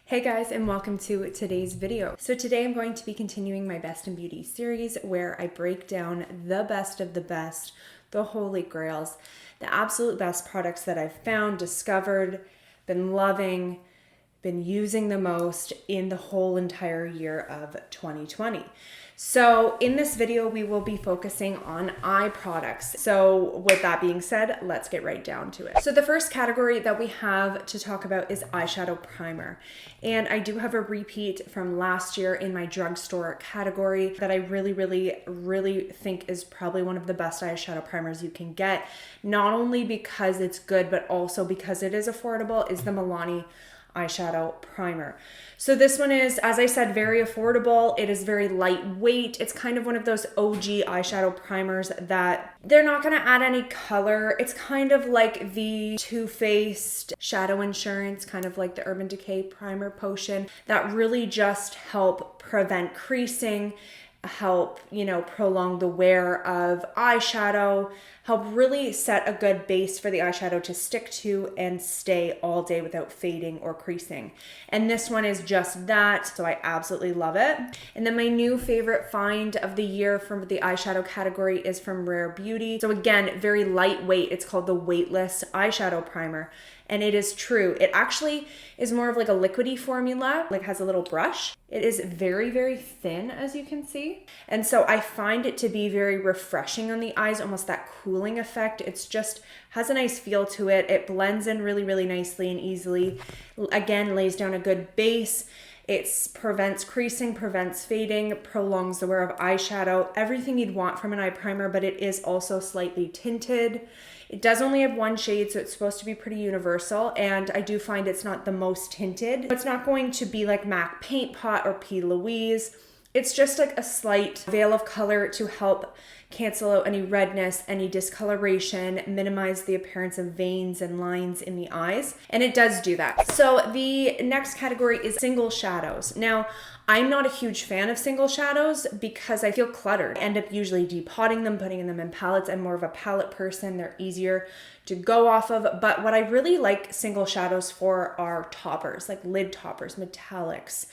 Hey guys, and welcome to today's video. So today I'm going to be continuing my Best in Beauty series where I break down the best of the best, the holy grails, the absolute best products that I've found, discovered, been loving, been using the most in the whole entire year of 2020. So in this video, we will be focusing on eye products. So with that being said, let's get right down to it. So the first category that we have to talk about is eyeshadow primer. And I do have a repeat from last year in my drugstore category that I really think is probably one of the best eyeshadow primers you can get. Not only because it's good, but also because it is affordable, is the MILANI eyeshadow primer. So this one is, as I said, very affordable. It is very lightweight. It's kind of one of those OG eyeshadow primers that they're not going to add any color. It's kind of like the Too Faced Shadow Insurance, kind of like the Urban Decay primer potion that really just help prevent creasing, help, prolong the wear of eyeshadow, help really set a good base for the eyeshadow to stick to and stay all day without fading or creasing. And this one is just that, so I absolutely love it. And then my new favorite find of the year from the eyeshadow category is from Rare Beauty. So again, very lightweight. It's called the Weightless Eyeshadow Primer. And it is true. It actually is more of like a liquidy formula, like has a little brush. It is very thin, as you can see. And so I find it to be very refreshing on the eyes, almost that cooling effect. It's just has a nice feel to it. It blends in really nicely and easily. Again, lays down a good base. It prevents creasing, prevents fading, prolongs the wear of eyeshadow, everything you'd want from an eye primer, but it is also slightly tinted. It does only have one shade, so it's supposed to be pretty universal, and I do find it's not the most tinted. It's not going to be like MAC Paint Pot or P. Louise. It's just like a slight veil of color to help cancel out any redness, any discoloration, minimize the appearance of veins and lines in the eyes, and it does do that. So the next category is single shadows. Now, I'm not a huge fan of single shadows because I feel cluttered. I end up usually depotting them, putting them in palettes. I'm more of a palette person. They're easier to go off of. But what I really like single shadows for are toppers, like lid toppers, metallics,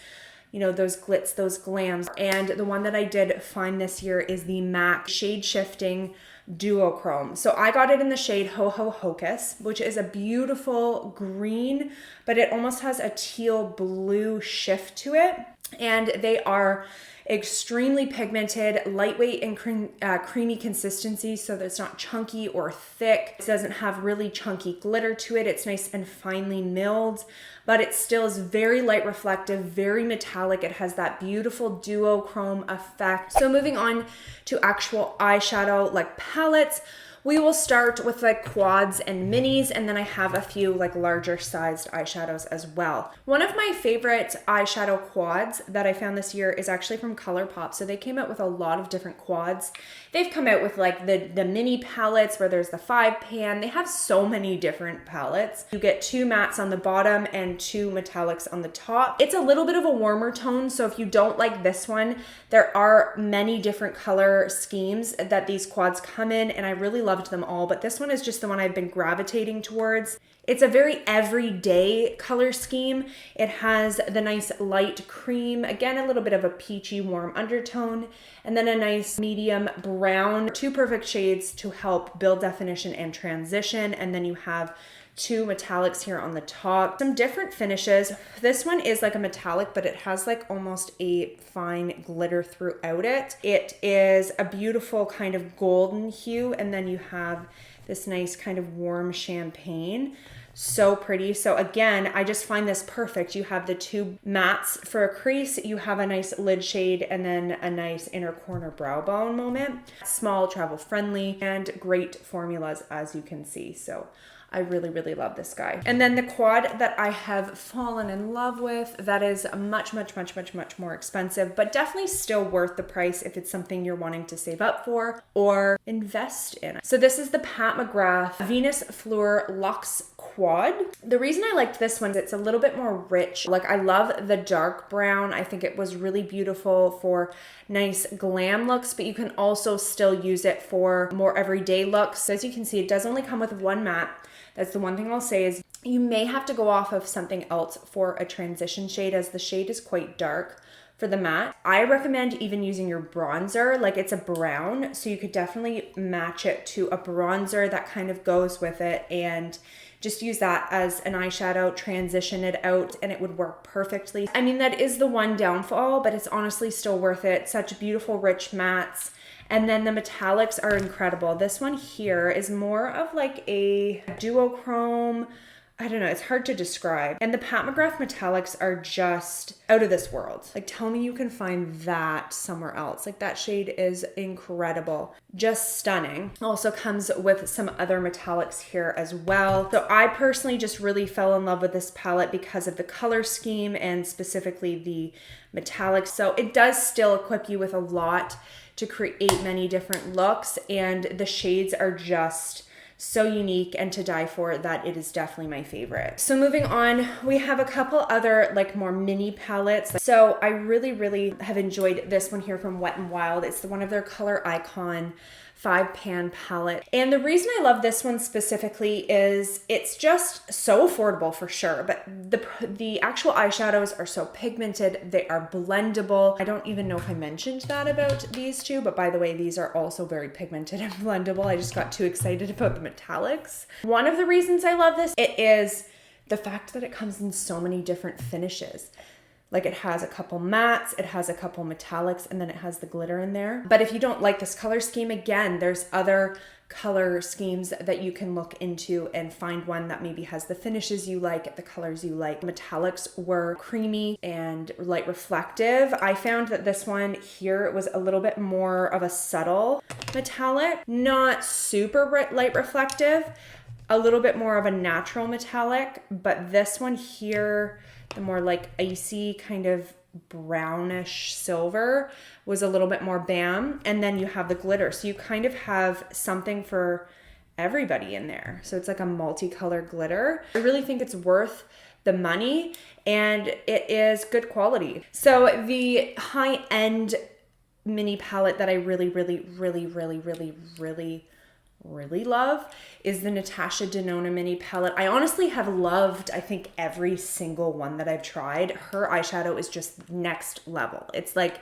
those glitz, those glams. And the one that I did find this year is the MAC Shade Shifting Duochrome. So I got it in the shade Ho Ho Hocus, which is a beautiful green, but it almost has a teal blue shift to it. And they are extremely pigmented, lightweight and creamy consistency, so that it's not chunky or thick. It doesn't have really chunky glitter to it. It's nice and finely milled, but it still is very light reflective, very metallic. It has that beautiful duochrome effect. So moving on to actual eyeshadow like palettes, we will start with like quads and minis, and then I have a few like larger sized eyeshadows as well. One of my favorite eyeshadow quads that I found this year is actually from ColourPop. So they came out with a lot of different quads. They've come out with like the mini palettes where there's the 5-pan. They have so many different palettes. You get 2 mattes on the bottom and 2 metallics on the top. It's a little bit of a warmer tone, so if you don't like this one, there are many different color schemes that these quads come in, and I really loved them all, but this one is just the one I've been gravitating towards. It's a very everyday color scheme. It has the nice light cream, again a little bit of a peachy warm undertone, and then a nice medium brown, 2 perfect shades to help build definition and transition, and then you have 2 metallics here on the top. Some different finishes. This one is like a metallic, but it has like almost a fine glitter throughout it. It is a beautiful kind of golden hue, and then you have this nice kind of warm champagne. So pretty. So again, I just find this perfect. You have the 2 mattes for a crease, you have a nice lid shade, and then a nice inner corner brow bone moment. Small, travel friendly, and great formulas, as you can see. So I really love this guy. And then the quad that I have fallen in love with, that is much more expensive, but definitely still worth the price if it's something you're wanting to save up for or invest in. So this is the Pat McGrath Venus Fleur Luxe Quad. The reason I liked this one is it's a little bit more rich. Like, I love the dark brown. I think it was really beautiful for nice glam looks, but you can also still use it for more everyday looks. So as you can see, it does only come with one matte. That's the one thing I'll say is you may have to go off of something else for a transition shade, as the shade is quite dark for the matte. I recommend even using your bronzer, like it's a brown, so you could definitely match it to a bronzer that kind of goes with it and just use that as an eyeshadow, transition it out, and it would work perfectly. I mean, that is the one downfall, but it's honestly still worth it. Such beautiful, rich mattes. And then the metallics are incredible. This one here is more of like a duochrome. I don't know, it's hard to describe. And the Pat McGrath metallics are just out of this world. Like, tell me you can find that somewhere else. Like, that shade is incredible. Just stunning. Also comes with some other metallics here as well. So I personally just really fell in love with this palette because of the color scheme and specifically the metallics. So it does still equip you with a lot to create many different looks, and the shades are just so unique and to die for that it is definitely my favorite. So moving on, we have a couple other like more mini palettes. So I really have enjoyed this one here from Wet n Wild. It's one of their Color Icon 5-pan palette. And the reason I love this one specifically is it's just so affordable for sure, but the actual eyeshadows are so pigmented, they are blendable. I don't even know if I mentioned that about these two, but by the way, these are also very pigmented and blendable. I just got too excited about the metallics. One of the reasons I love this, it is the fact that it comes in so many different finishes. Like, it has a couple mattes, it has a couple metallics, and then it has the glitter in there. But if you don't like this color scheme, again, there's other color schemes that you can look into and find one that maybe has the finishes you like, the colors you like. Metallics were creamy and light reflective. I found that this one here, it was a little bit more of a subtle metallic, not super light reflective, a little bit more of a natural metallic, but this one here, the more like icy kind of brownish silver, was a little bit more bam. And then you have the glitter. So you kind of have something for everybody in there. So it's like a multicolored glitter. I really think it's worth the money and it is good quality. So the high-end mini palette that I really love is the Natasha Denona mini palette. I honestly have loved, I think, every single one that I've tried. Her eyeshadow is just next level. It's like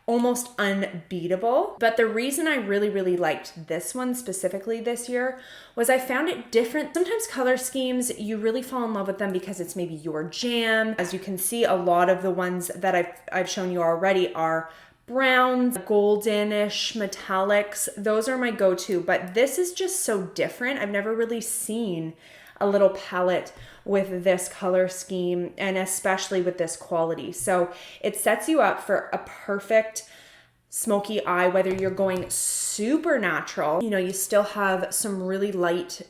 almost unbeatable. But the reason I really liked this one specifically this year was I found it different. Sometimes color schemes, you really fall in love with them because it's maybe your jam. As you can see, a lot of the ones that I've shown you already are browns, goldenish metallics. Those are my go-to, but this is just so different. I've never really seen a little palette with this color scheme and especially with this quality. So it sets you up for a perfect smoky eye, whether you're going super natural, you know, you still have some really light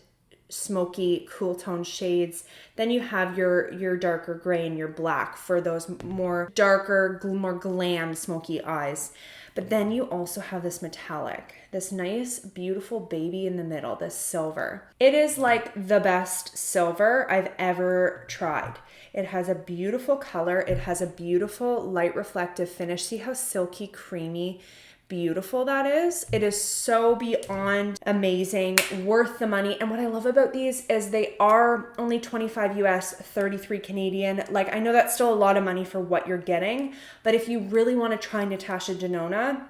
smoky cool tone shades. Then you have your darker gray and your black for those more darker, more glam smoky eyes. But then you also have this metallic, this nice, beautiful baby in the middle, this silver. It is like the best silver I've ever tried. It has a beautiful color. It has a beautiful light reflective finish. See how silky, creamy, beautiful that is. It is so beyond amazing, worth the money. And what I love about these is they are only 25 US, 33 Canadian. Like, I know that's still a lot of money for what you're getting, but if you really want to try Natasha Denona,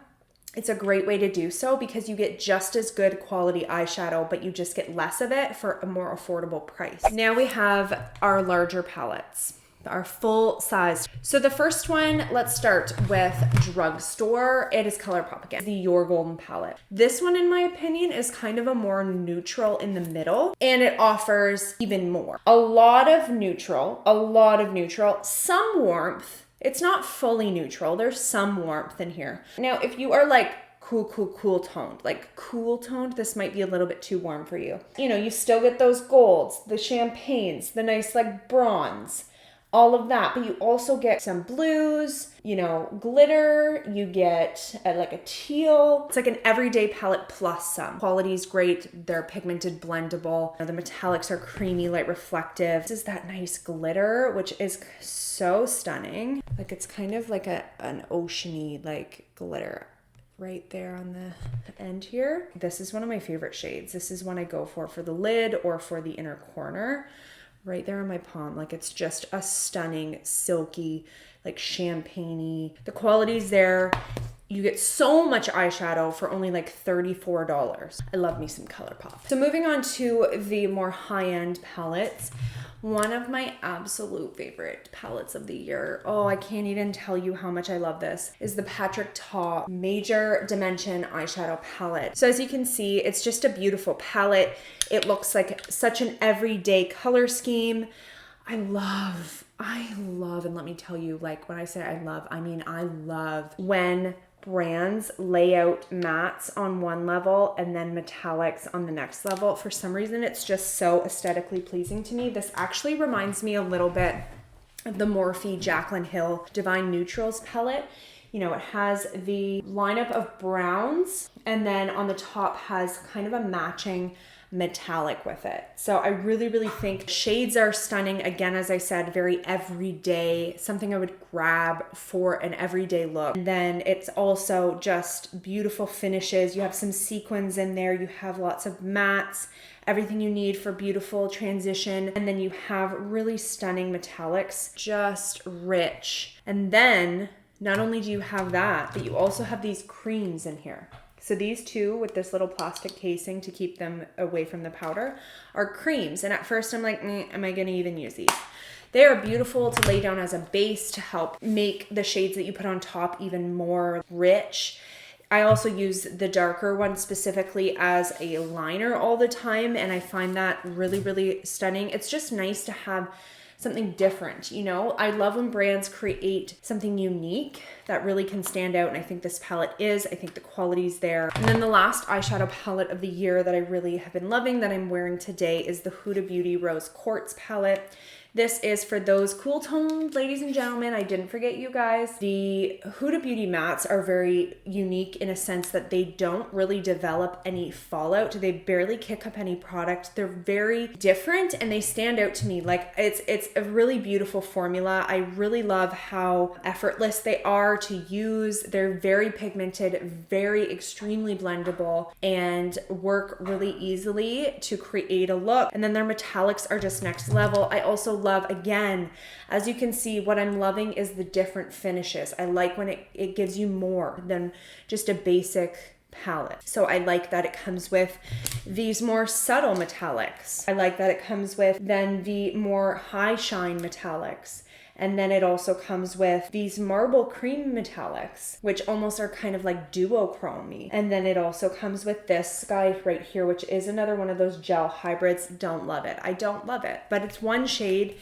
it's a great way to do so because you get just as good quality eyeshadow, but you just get less of it for a more affordable price. Now we have our larger palettes, our full size. So the first one, let's start with drugstore. It is ColourPop again, the Your Golden palette. This one, in my opinion, is kind of a more neutral in the middle, and it offers even more. A lot of neutral, some warmth. It's not fully neutral. There's some warmth in here. Now, if you are like cool toned, this might be a little bit too warm for you. You know, you still get those golds, the champagnes, the nice like bronze. all of that. But you also get some blues, you know, glitter, you get like a teal. It's like an everyday palette plus some. Quality's great, they're pigmented, blendable. The metallics are creamy, light reflective. This is that nice glitter, which is so stunning. Like it's kind of like an oceany like glitter right there on the end here. This is one of my favorite shades. This is one I go for the lid or for the inner corner. Right there on my palm. Like it's just a stunning, silky, like champagne-y. The quality's there. You get so much eyeshadow for only like $34. I love me some ColourPop. So moving on to the more high-end palettes. One of my absolute favorite palettes of the year, oh, I can't even tell you how much I love this, is the Patrick Ta Major Dimension Eyeshadow Palette. So as you can see, it's just a beautiful palette. It looks like such an everyday color scheme. I love, and let me tell you, like when I say I love, I mean I love when brands lay out mattes on one level and then metallics on the next level. For some reason, it's just so aesthetically pleasing to me. This actually reminds me a little bit of the Morphe Jaclyn Hill Divine Neutrals palette. You know, it has the lineup of browns and then on the top has kind of a matching metallic with it. So I really, really think shades are stunning. Again, as I said, very everyday, something I would grab for an everyday look. And then it's also just beautiful finishes. You have some sequins in there. You have lots of mattes, everything you need for beautiful transition. And then you have really stunning metallics, just rich. And then not only do you have that, but you also have these creams in here. So these two with this little plastic casing to keep them away from the powder are creams. And at first I'm like, am I gonna even use these? They are beautiful to lay down as a base to help make the shades that you put on top even more rich. I also use the darker one specifically as a liner all the time, and I find that really, really stunning. It's just nice to have something different, you know? I love when brands create something unique that really can stand out, and I think this palette is. I think the quality's there. And then the last eyeshadow palette of the year that I really have been loving that I'm wearing today is the Huda Beauty Rose Quartz palette. This is for those cool toned ladies and gentlemen. I didn't forget you guys. The Huda Beauty mattes are very unique in a sense that they don't really develop any fallout. They barely kick up any product. They're very different and they stand out to me. Like it's a really beautiful formula. I really love how effortless they are to use. They're very pigmented, very extremely blendable, and work really easily to create a look. And then their metallics are just next level. I also love, again, as you can see, what I'm loving is the different finishes. I like when it gives you more than just a basic palette. So I like that it comes with these more subtle metallics. I like that it comes with then the more high shine metallics. And then it also comes with these marble cream metallics, which almost are kind of like duochrome-y. And then it also comes with this guy right here, which is another one of those gel hybrids. Don't love it. I don't love it, but it's one shade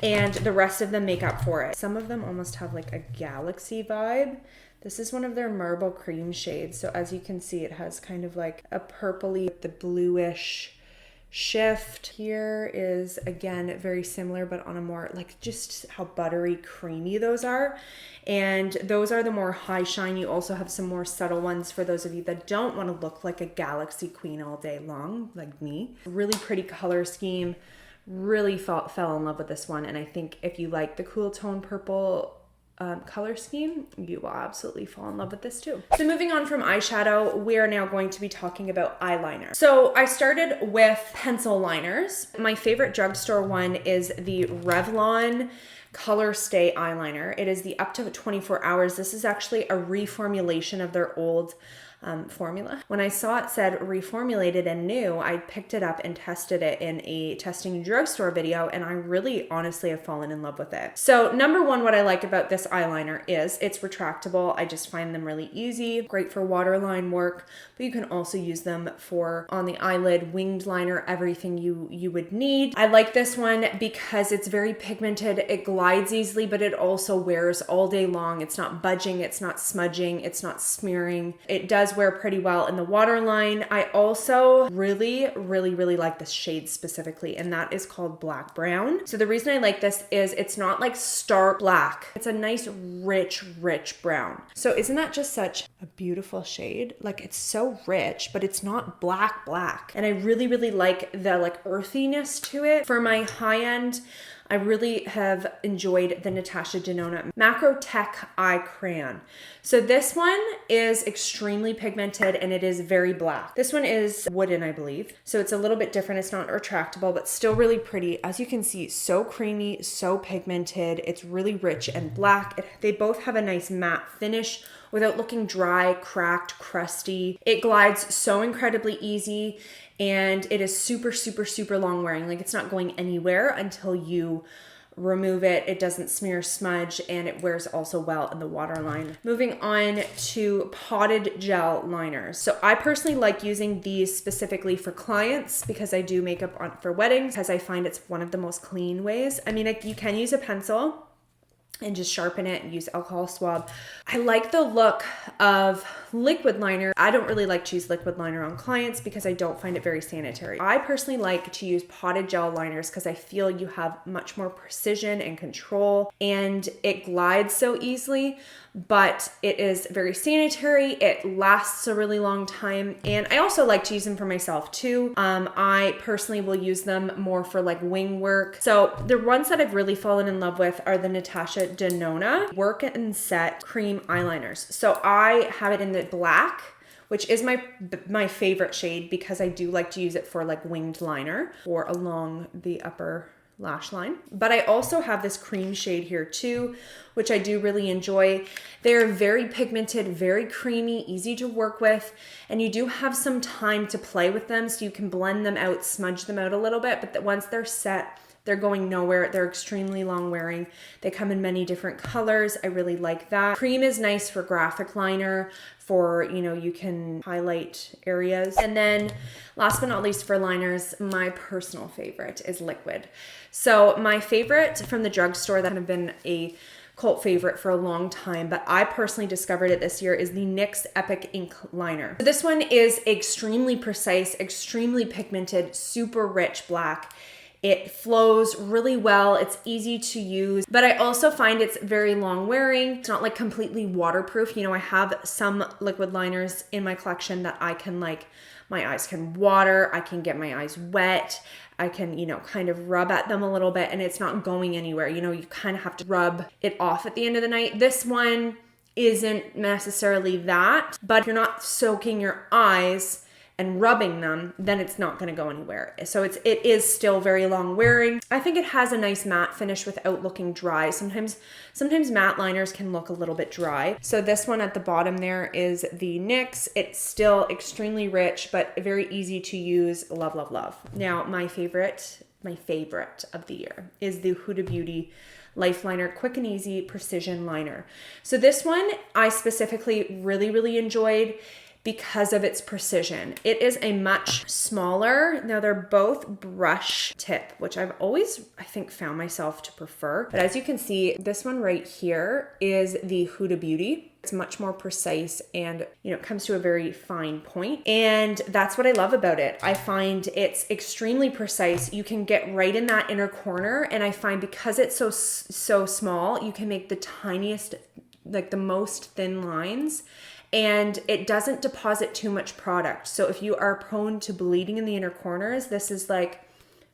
and the rest of them make up for it. Some of them almost have like a galaxy vibe. This is one of their marble cream shades. So as you can see, it has kind of like a purpley, the bluish shift. Here is again very similar, but on a more like just how buttery creamy those are. And those are the more high shine. You also have some more subtle ones for those of you that don't want to look like a galaxy queen all day long, like me. Really pretty color scheme. Really fell in love with this one. And I think if you like the cool tone purple color scheme, you will absolutely fall in love with this too. So moving on from eyeshadow, we are now going to be talking about eyeliner. So I started with pencil liners. My favorite drugstore one is the Revlon COLOURSTAY eyeliner. It is the up to 24 hours. This is actually a reformulation of their old formula. When I saw it said reformulated and new, I picked it up and tested it in a testing drugstore video, and I really honestly have fallen in love with it. So number one, what I like about this eyeliner is it's retractable. I just find them really easy, great for waterline work, but you can also use them for on the eyelid, winged liner, everything you would need. I like this one because it's very pigmented. It glides easily, but it also wears all day long. It's not budging, it's not smudging, it's not smearing. It does does wear pretty well in the waterline. I also really like this shade specifically, and that is called Black Brown. So the reason I like this is it's not like stark black. It's a nice, rich brown. So isn't that just such a beautiful shade? Like, it's so rich, but it's not black. And I really like the like earthiness to it. For my high end, I really have enjoyed the NATASHA DENONA Macro Tech Eye Crayon. So this one is extremely pigmented and it is very black. This one is wooden, I believe. So it's a little bit different. It's not retractable, but still really pretty. As you can see, so creamy, so pigmented. It's really rich and black. They both have a nice matte finish without looking dry, cracked, crusty. It glides so incredibly easy. And it is super long wearing. Like, it's not going anywhere until you remove it. It doesn't smear, smudge, and it wears also well in the waterline. Moving on to potted gel liners. So I personally like using these specifically for clients because I do makeup for weddings, because I find it's one of the most clean ways. I mean, you can use a pencil and just sharpen it and use alcohol swab. I like the look of liquid liner. I don't really like to use liquid liner on clients because I don't find it very sanitary. I personally like to use potted gel liners because I feel you have much more precision and control, and it glides so easily, but it is very sanitary. It lasts a really long time, and I also like to use them for myself too. I personally will use them more for like wing work. So the ones that I've really fallen in love with are the NATASHA DENONA Work and Set Cream Eyeliners. So I have it in the black, which is my favorite shade because I do like to use it for like winged liner or along the upper lash line. But I also have this cream shade here too, which I do really enjoy. They're very pigmented, very creamy, easy to work with, and you do have some time to play with them, so you can blend them out, smudge them out a little bit, but once they're set, they're going nowhere. They're extremely long wearing. They come in many different colors. I really like that. Cream is nice for graphic liner, for, you know, you can highlight areas. And then last but not least for liners, my personal favorite is liquid. So my favorite from the drugstore that have been a cult favorite for a long time, but I personally discovered it this year, is the NYX Epic Ink Liner. So this one is extremely precise, extremely pigmented, super rich black. It flows really well. It's easy to use, but I also find it's very long wearing. It's not like completely waterproof. You know, I have some liquid liners in my collection that I can like, my eyes can water, I can get my eyes wet, I can, you know, kind of rub at them a little bit and it's not going anywhere. You know, you kind of have to rub it off at the end of the night. This one isn't necessarily that, but if you're not soaking your eyes and rubbing them, then it's not going to go anywhere. So it is still very long wearing. I think it has a nice matte finish without looking dry. Sometimes matte liners can look a little bit dry. So this one at the bottom there is the NYX. It's still extremely rich, but very easy to use. Love. Now, my favorite of the year is the Huda Beauty Life Liner Quick and Easy Precision Liner. So this one I specifically really enjoyed because of its precision. It is a much smaller, now they're both brush tip, which I've always, I think, found myself to prefer. But as you can see, this one right here is the Huda Beauty. It's much more precise and, you know, it comes to a very fine point. And that's what I love about it. I find it's extremely precise. You can get right in that inner corner. And I find because it's so small, you can make the tiniest, like the most thin lines, and it doesn't deposit too much product. So if you are prone to bleeding in the inner corners, this is like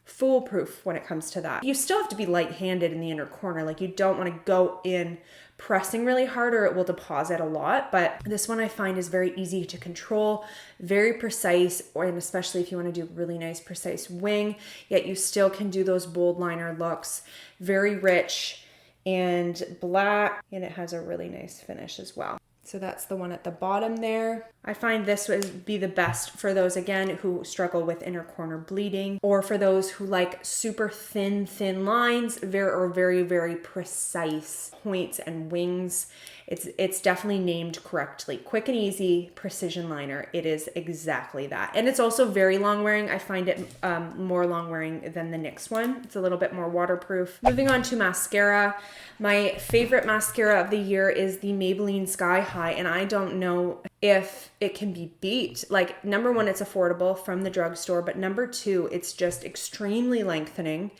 foolproof when it comes to that. You still have to be light-handed in the inner corner. Like, you don't want to go in pressing really hard or it will deposit a lot. But this one I find is very easy to control, very precise, and especially if you want to do really nice precise wing, yet you still can do those bold liner looks. Very rich and black, and it has a really nice finish as well. So that's the one at the bottom there. I find this would be the best for those, again, who struggle with inner corner bleeding, or for those who like super thin lines, very precise points and wings. It's definitely named correctly. Quick and Easy Precision Liner. It is exactly that. And it's also very long wearing. I find it more long wearing than the NYX one. It's a little bit more waterproof. Moving on to mascara. My favorite mascara of the year is the Maybelline Sky High. And I don't know if it can be beat. Like, number one, it's affordable from the drugstore, but number two, it's just extremely lengthening,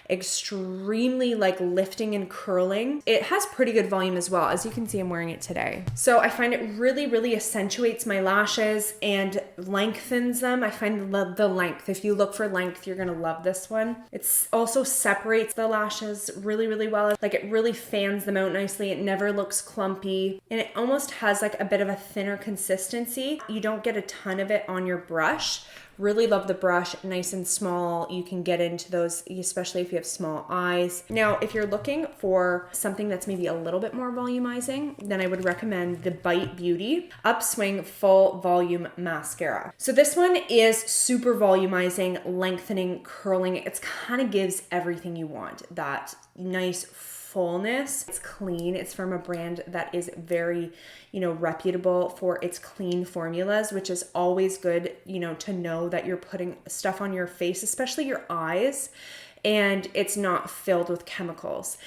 extremely like lifting and curling. It has pretty good volume as well. As you can see, I'm wearing it today. So I find it really, really accentuates my lashes and lengthens them. I find the length, if you look for length, you're gonna love this one. It also separates the lashes really, really well. Like, it really fans them out nicely. It never looks clumpy, and it almost has like a bit of a thinner consistency. You don't get a ton of it on your brush. Really love the brush, nice and small. You can get into those, especially if you have small eyes. Now, if you're looking for something that's maybe a little bit more volumizing, then I would recommend the Bite Beauty Upswing Full Volume Mascara. So this one is super volumizing, lengthening, curling. It kind of gives everything you want. That nice fullness. It's clean. It's from a brand that is very, reputable for its clean formulas, which is always good, to know that you're putting stuff on your face, especially your eyes, and it's not filled with chemicals.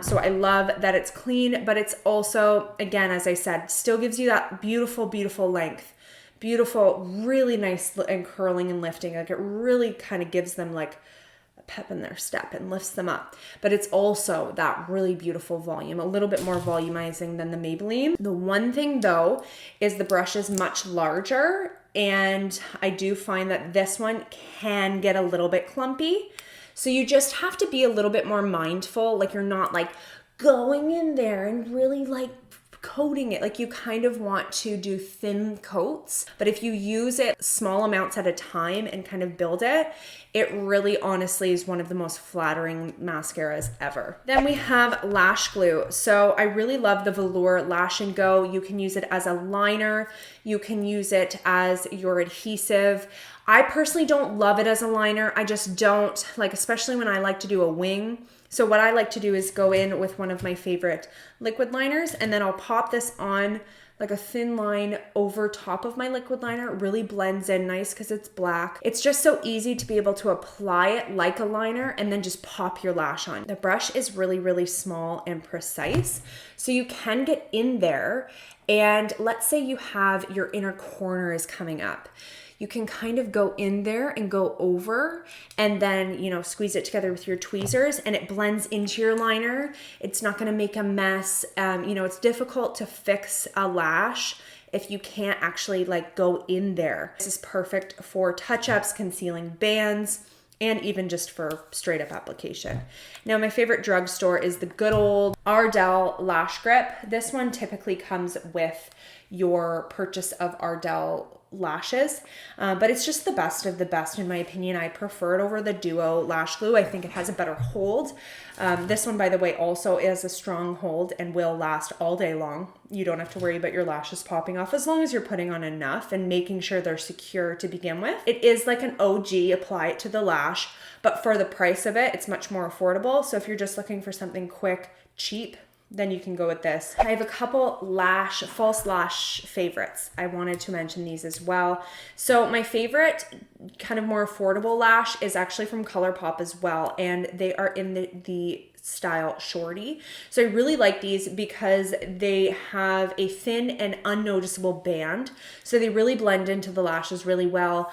So I love that it's clean, but it's also, again, as I said, still gives you that beautiful, beautiful length. Beautiful, really nice and curling and lifting. Like, it really kind of gives them like pep in their step and lifts them up. But it's also that really beautiful volume, a little bit more volumizing than the Maybelline. The one thing though is the brush is much larger, and I do find that this one can get a little bit clumpy. So you just have to be a little bit more mindful. Like, you're not like going in there and really like coating it. Like, you kind of want to do thin coats, but if you use it small amounts at a time and kind of build it, it really honestly is one of the most flattering mascaras ever. Then we have lash glue. So I really love the Velour Lash and Go. You can use it as a liner. You can use it as your adhesive. I personally don't love it as a liner. I just don't like, especially when I like to do a wing. So what I like to do is go in with one of my favorite liquid liners, and then I'll pop this on like a thin line over top of my liquid liner. It really blends in nice because it's black. It's just so easy to be able to apply it like a liner and then just pop your lash on. The brush is really, really small and precise, so you can get in there, and let's say you have your inner corner is coming up. You can kind of go in there and go over, and then, squeeze it together with your tweezers, and it blends into your liner. It's not gonna make a mess. It's difficult to fix a lash if you can't actually like go in there. This is perfect for touch-ups, concealing bands, and even just for straight up application. Now, my favorite drugstore is the good old Ardell Lash Grip. This one typically comes with your purchase of Ardell lashes, but it's just the best of the best in my opinion. I prefer it over the Duo Lash Glue. I think it has a better hold. This one, by the way, also is a strong hold and will last all day long. You don't have to worry about your lashes popping off as long as you're putting on enough and making sure they're secure to begin with. It is like an OG, apply it to the lash, but for the price of it, it's much more affordable. So if you're just looking for something quick, cheap, then you can go with this. I have a couple false lash favorites. I wanted to mention these as well. So my favorite kind of more affordable lash is actually from ColourPop as well, and they are in the style Shorty. So I really like these because they have a thin and unnoticeable band. So they really blend into the lashes really well.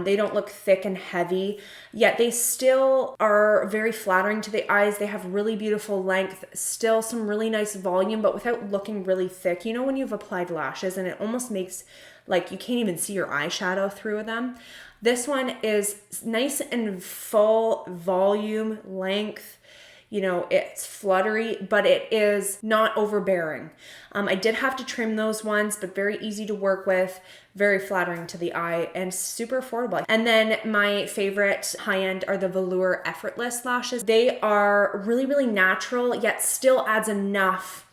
They don't look thick and heavy, yet they still are very flattering to the eyes. They have really beautiful length, still some really nice volume, but without looking really thick. You know when you've applied lashes and it almost makes like you can't even see your eyeshadow through them? This one is nice and full volume, length. It's fluttery, but it is not overbearing. I did have to trim those ones, but very easy to work with, very flattering to the eye, and super affordable. And then my favorite high-end are the Velour Effortless lashes. They are really, really natural, yet still adds enough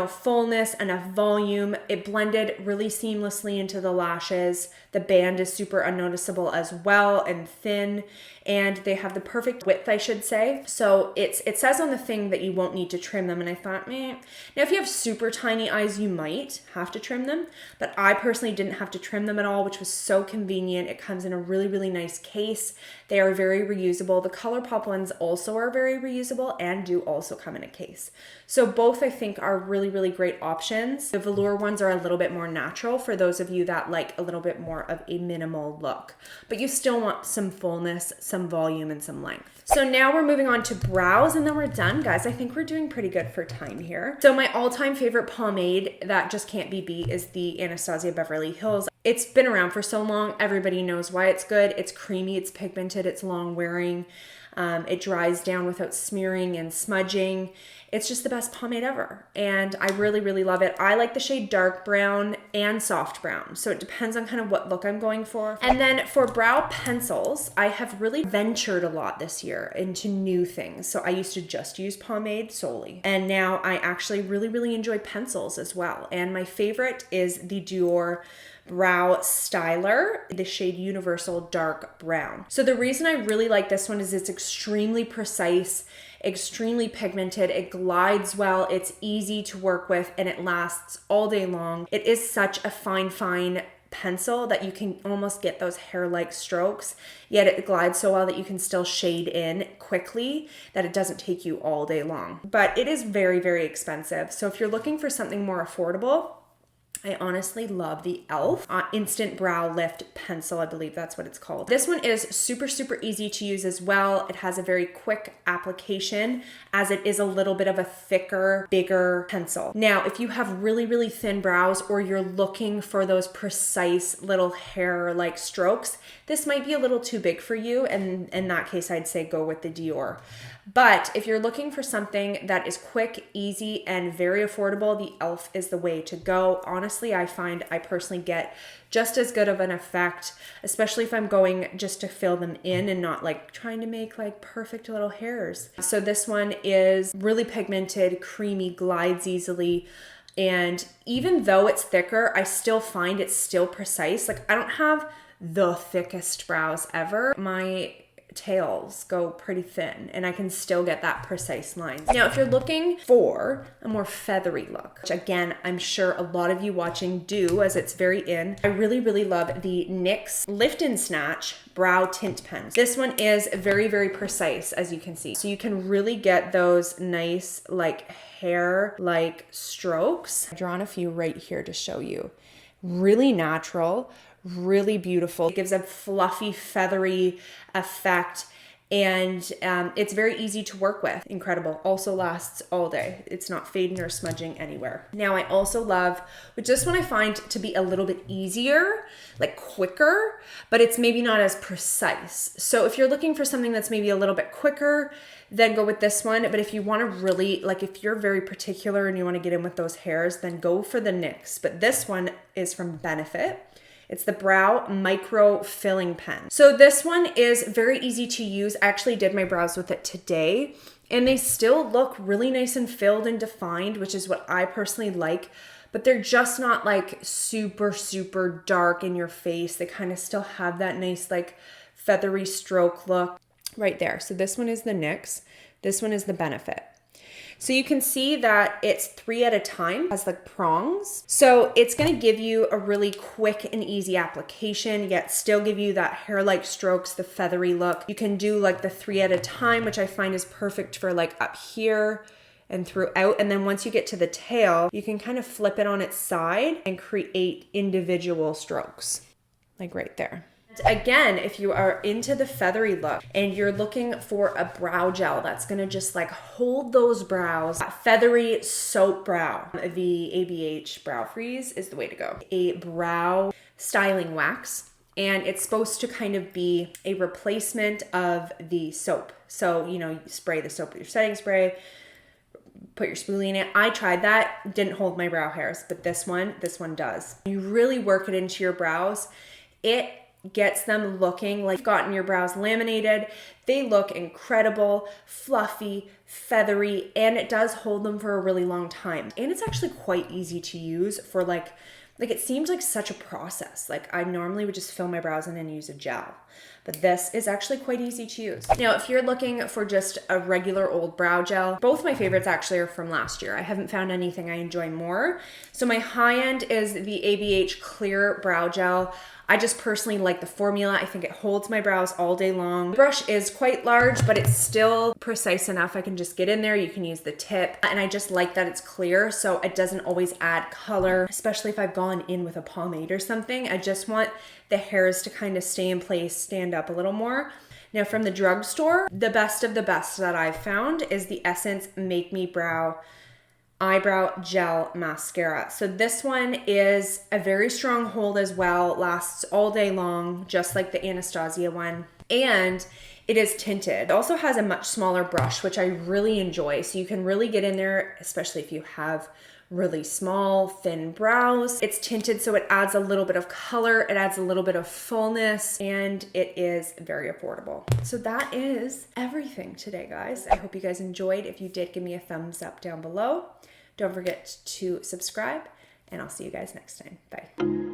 fullness, enough volume. It blended really seamlessly into the lashes. The band is super unnoticeable as well and thin, and they have the perfect width, I should say. So it says on the thing that you won't need to trim them, and I thought, Now if you have super tiny eyes, you might have to trim them, but I personally didn't have to trim them at all, which was so convenient. It comes in a really, really nice case. They are very reusable. The ColourPop ones also are very reusable and do also come in a case. So both I think are really, really great options. The Velour ones are a little bit more natural for those of you that like a little bit more of a minimal look, but you still want some fullness, some volume, and some length. So now we're moving on to brows, and then we're done, guys. I think we're doing pretty good for time here. So my all-time favorite pomade that just can't be beat is the Anastasia Beverly Hills. It's been around for so long. Everybody knows why it's good. It's creamy, it's pigmented, it's long wearing. It dries down without smearing and smudging. It's just the best pomade ever. And I really, really love it. I like the shade dark brown and soft brown. So it depends on kind of what look I'm going for. And then for brow pencils, I have really ventured a lot this year into new things. So I used to just use pomade solely. And now I actually really, really enjoy pencils as well. And my favorite is the Dior Brow Styler, the shade Universal Dark Brown. So the reason I really like this one is it's extremely precise, extremely pigmented, it glides well, it's easy to work with, and it lasts all day long. It is such a fine pencil that you can almost get those hair-like strokes, yet it glides so well that you can still shade in quickly, that it doesn't take you all day long. But it is very, very expensive. So if you're looking for something more affordable, I honestly love the e.l.f. Instant Brow Lift Pencil, I believe that's what it's called. This one is super, super easy to use as well. It has a very quick application as it is a little bit of a thicker, bigger pencil. Now, if you have really, really thin brows or you're looking for those precise little hair-like strokes, this might be a little too big for you, and in that case, I'd say go with the Dior. But if you're looking for something that is quick, easy, and very affordable, the e.l.f. is the way to go. Honestly, I find I personally get just as good of an effect, especially if I'm going just to fill them in and not like trying to make like perfect little hairs. So this one is really pigmented, creamy, glides easily. And even though it's thicker, I still find it's still precise. Like I don't have the thickest brows ever. My tails go pretty thin and I can still get that precise lines. Now, if you're looking for a more feathery look, which again, I'm sure a lot of you watching do as it's very in, I really, really love the NYX Lift and Snatch Brow Tint Pen. This one is very, very precise, as you can see. So you can really get those nice like hair-like strokes. I've drawn a few right here to show you. Really natural, really beautiful. It gives a fluffy, feathery effect, and it's very easy to work with. Incredible. Also lasts all day. It's not fading or smudging anywhere. Now, I also love, which this one I find to be a little bit easier, like quicker, but it's maybe not as precise. So if you're looking for something that's maybe a little bit quicker, then go with this one. But if you want to really, like if you're very particular and you want to get in with those hairs, then go for the NYX. But this one is from Benefit. It's the Brow Micro Filling Pen. So this one is very easy to use. I actually did my brows with it today, and they still look really nice and filled and defined, which is what I personally like, but they're just not like super, super dark in your face. They kind of still have that nice like feathery stroke look right there. So this one is the NYX. This one is the Benefit. So you can see that it's 3 at a time, has like prongs. So it's gonna give you a really quick and easy application, yet still give you that hair-like strokes, the feathery look. You can do like the 3 at a time, which I find is perfect for like up here and throughout. And then once you get to the tail, you can kind of flip it on its side and create individual strokes, like right there. Again, if you are into the feathery look and you're looking for a brow gel that's gonna just like hold those brows, that feathery soap brow, the ABH Brow Freeze is the way to go. A brow styling wax, and it's supposed to kind of be a replacement of the soap. So, you know, you spray the soap with your setting spray, put your spoolie in it. I tried that, didn't hold my brow hairs, but this one does. You really work it into your brows. It gets them looking like you've gotten your brows laminated. They look incredible, fluffy, feathery, and it does hold them for a really long time. And it's actually quite easy to use for like it seems like such a process. Like I normally would just fill my brows in and use a gel. but this is actually quite easy to use. Now, if you're looking for just a regular old brow gel, both my favorites actually are from last year. I haven't found anything I enjoy more. So my high end is the ABH Clear Brow Gel. I just personally like the formula. I think it holds my brows all day long. The brush is quite large, but it's still precise enough. I can just get in there. You can use the tip. And I just like that it's clear, so it doesn't always add color, especially if I've gone in with a pomade or something. I just want the hairs to kind of stay in place, stand up a little more. Now from the drugstore, the best of the best that I've found is the Essence Make Me Brow Eyebrow Gel Mascara. So this one is a very strong hold as well, lasts all day long, just like the Anastasia one. And it is tinted. It also has a much smaller brush, which I really enjoy. So you can really get in there, especially if you have really small, thin brows. It's tinted, so it adds a little bit of color, it adds a little bit of fullness, and it is very affordable. So that is everything today, guys. I hope you guys enjoyed. If you did, give me a thumbs up down below. Don't forget to subscribe, and I'll see you guys next time. Bye.